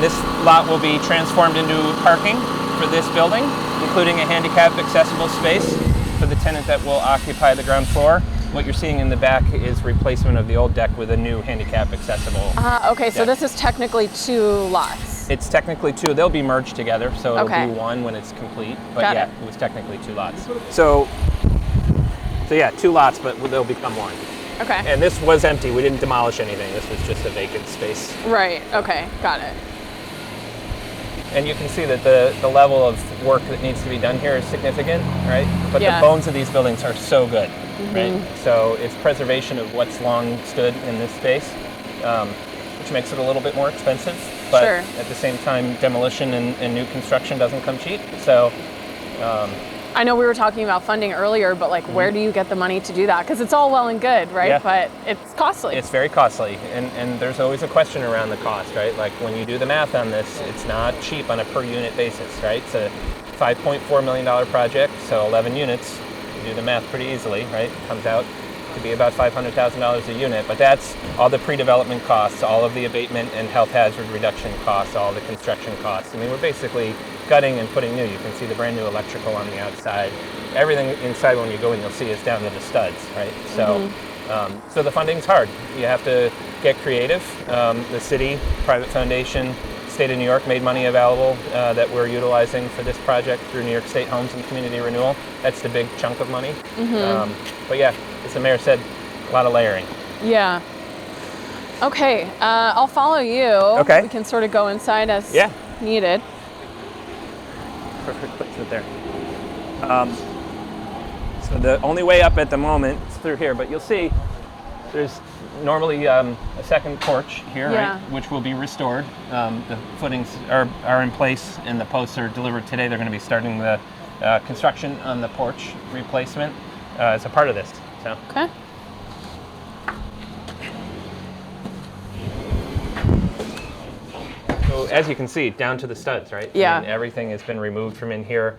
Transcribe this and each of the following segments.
This lot will be transformed into parking for this building, including a handicap accessible space for the tenant that will occupy the ground floor. What you're seeing in the back is replacement of the old deck with a new handicap accessible Okay, so deck. this is technically 2 lots. It's technically 2. They'll be merged together, so it'll Okay. be 1 when it's complete. But Got yeah, it. it was technically 2 lots. So yeah, 2 lots, but they'll become 1. Okay. And this was empty. We didn't demolish anything. This was just a vacant space. Right, okay, got it. And you can see that the level of work that needs to be done here is significant, right? But Yeah. the bones of these buildings are so good, right? So it's preservation of what's long stood in this space, which makes it a little bit more expensive. But Sure. at the same time, demolition and new construction doesn't come cheap. So I know we were talking about funding earlier, but like, where do you get the money to do that? Because it's all well and good, right? Yeah. But it's costly. it's very costly, and there's always a question around the cost, right? Like when you do the math on this, it's not cheap on a per unit basis, right? It's a $5.4 million project, so 11 units. You do the math pretty easily, right? It comes out to be about $500,000 a unit, but that's all the pre-development costs, all of the abatement and health hazard reduction costs, all the construction costs. I mean, we're basically gutting and putting new. You can see the brand new electrical on the outside. Everything inside when you go in, you'll see is down to the studs, right? So, so the funding's hard. You have to get creative. The city, private foundation, state of New York made money available that we're utilizing for this project through New York State Homes and Community Renewal. That's the big chunk of money. But yeah, as the mayor said, a lot of layering. Yeah. Okay, I'll follow you. Okay. We can sort of go inside as needed. Perfect placement there. So the only way up at the moment is through here, but you'll see there's normally a second porch here, right, which will be restored. The footings are in place and the posts are delivered today. They're going to be starting the construction on the porch replacement as a part of this. So. Okay. So as you can see, down to the studs, right? Yeah. I mean, everything has been removed from in here,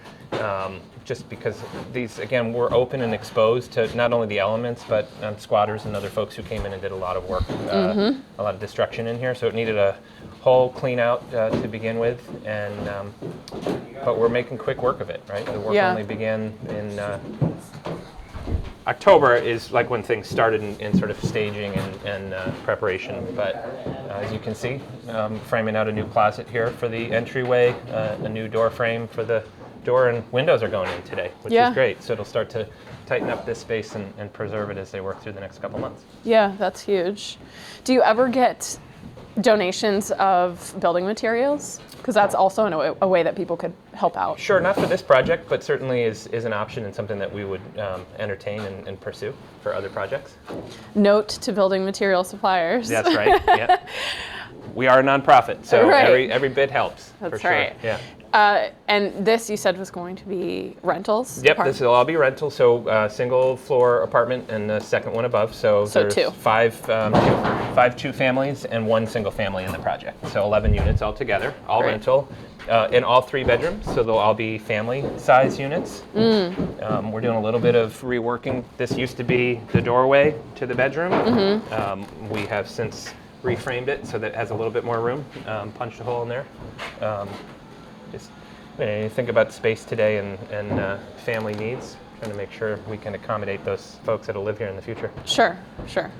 just because these, again, were open and exposed to not only the elements, but squatters and other folks who came in and did a lot of work, a lot of destruction in here. So it needed a whole clean out to begin with, and but we're making quick work of it, right? The work only began in October is like when things started in sort of staging and preparation. But as you can see, framing out a new closet here for the entryway, a new door frame for the door, and windows are going in today, which is great. So it'll start to tighten up this space and preserve it as they work through the next couple months. Yeah, that's huge. Do you ever get donations of building materials? Because that's also a way that people could help out. Sure, not for this project, but certainly is an option and something that we would entertain and pursue for other projects. Note to building material suppliers. That's right, yeah. We are a nonprofit, so every bit helps. That's for sure. right. Yeah. And this, you said, was going to be rentals? Yep, this will all be rental, so single floor apartment and the second one above. So there's 2. five two-families and 1 single family in the project. So 11 units altogether, all rental, in all 3 bedrooms, so they'll all be family size units. We're doing a little bit of reworking. This used to be the doorway to the bedroom. We have since reframed it so that it has a little bit more room, punched a hole in there. Just you think about space today and family needs, trying to make sure we can accommodate those folks that'll live here in the future. Sure, sure.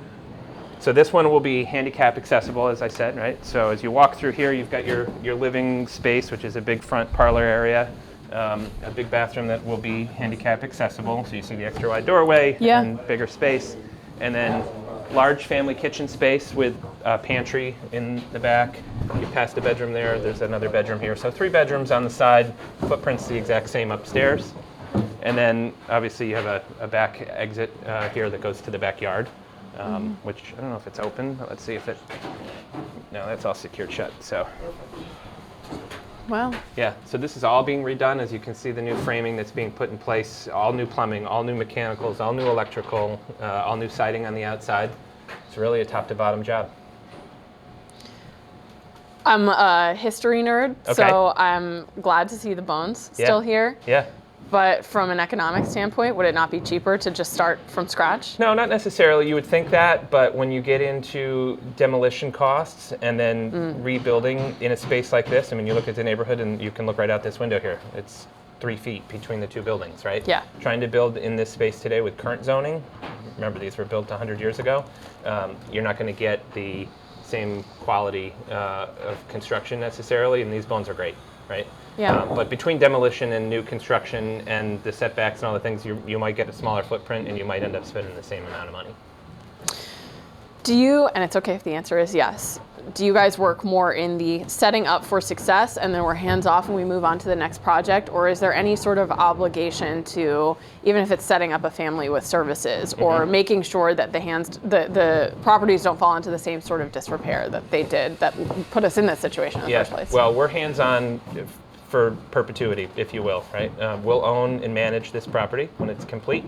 So this one will be handicap accessible, as I said, right? So as you walk through here, you've got your living space, which is a big front parlor area, a big bathroom that will be handicap accessible. So you see the extra wide doorway and bigger space, and then large family kitchen space with a pantry in the back. You pass the bedroom there, there's another bedroom here. So 3 bedrooms on the side, footprint's the exact same upstairs. And then obviously you have a back exit here that goes to the backyard, which I don't know if it's open. Let's see if it, no, that's all secured shut, so. Wow. Yeah, so this is all being redone. As you can see, the new framing that's being put in place, all new plumbing, all new mechanicals, all new electrical, all new siding on the outside. It's really a top to bottom job. I'm a history nerd, so I'm glad to see the bones still here. Yeah. But from an economic standpoint, would it not be cheaper to just start from scratch? No, not necessarily. You would think that, but when you get into demolition costs and then rebuilding in a space like this, I mean, you look at the neighborhood and you can look right out this window here. It's 3 feet between the two buildings, right? Yeah. Trying to build in this space today with current zoning, remember these were built 100 years ago, you're not going to get the same quality of construction necessarily, and these bones are great, right? Yeah. But between demolition and new construction and the setbacks and all the things, you might get a smaller footprint and you might end up spending the same amount of money. Do you, and it's okay if the answer is yes, do you guys work more in the setting up for success and then we're hands off and we move on to the next project? Or is there any sort of obligation to, even if it's setting up a family with services or making sure that the properties don't fall into the same sort of disrepair that they did that put us in this situation in the first place? Well, we're hands on for perpetuity, if you will, right? We'll own and manage this property when it's complete,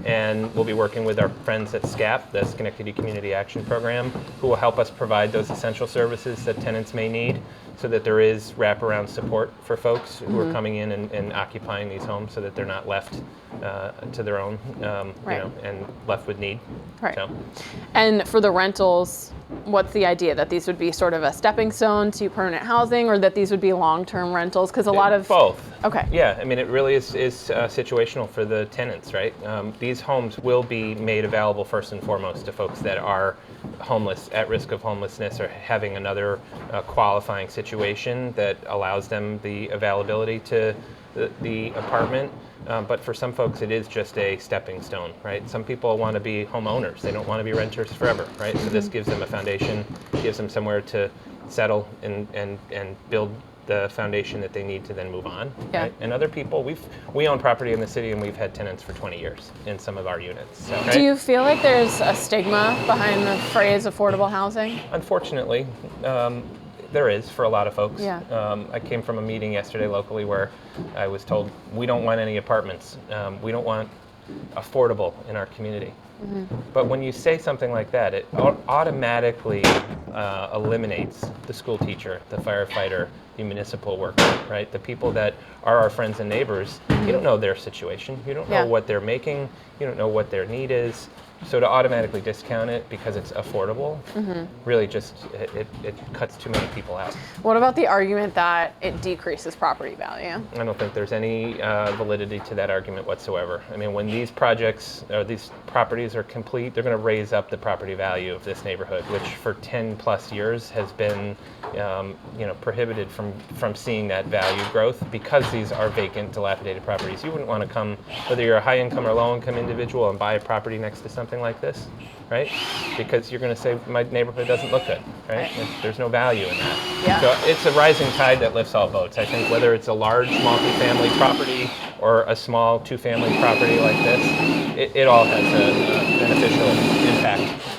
and we'll be working with our friends at SCAP, the Schenectady Community Action Program, who will help us provide those essential services that tenants may need so that there is wraparound support for folks who are coming in and occupying these homes so that they're not left to their own, Right. and left with need. Right. So, And for the rentals, what's the idea? That these would be sort of a stepping stone to permanent housing, or that these would be long-term rentals? Because a lot of... both. Okay. Yeah, I mean, it really is situational for the tenants, right? These homes will be made available first and foremost to folks that are homeless, at risk of homelessness, or having another qualifying situation that allows them the availability to the apartment. But for some folks, it is just a stepping stone, right? Some people want to be homeowners. They don't want to be renters forever, right? So this gives them a foundation, gives them somewhere to settle and build the foundation that they need to then move on. Yeah. Right? And other people, we own property in the city and we've had tenants for 20 years in some of our units. So, right? Do you feel like there's a stigma behind the phrase affordable housing? Unfortunately, there is for a lot of folks. Yeah. I came from a meeting yesterday locally where I was told we don't want any apartments. We don't want affordable in our community. But when you say something like that, it automatically eliminates the school teacher, the firefighter, the municipal worker, right? The people that are our friends and neighbors. You don't know their situation. You don't know what they're making. You don't know what their need is. So to automatically discount it because it's affordable, really just, it cuts too many people out. What about the argument that it decreases property value? I don't think there's any validity to that argument whatsoever. I mean, when these projects or these properties are complete, they're going to raise up the property value of this neighborhood, which for 10 plus years has been, prohibited from seeing that value growth because these are vacant, dilapidated properties. You wouldn't want to come, whether you're a high income or low income individual, and buy a property next to something like this, right? Because you're going to say, my neighborhood doesn't look good, right? There's no value in that. Yeah. So it's a rising tide that lifts all boats. I think whether it's a large multifamily property or a small two-family property like this, it all has a beneficial impact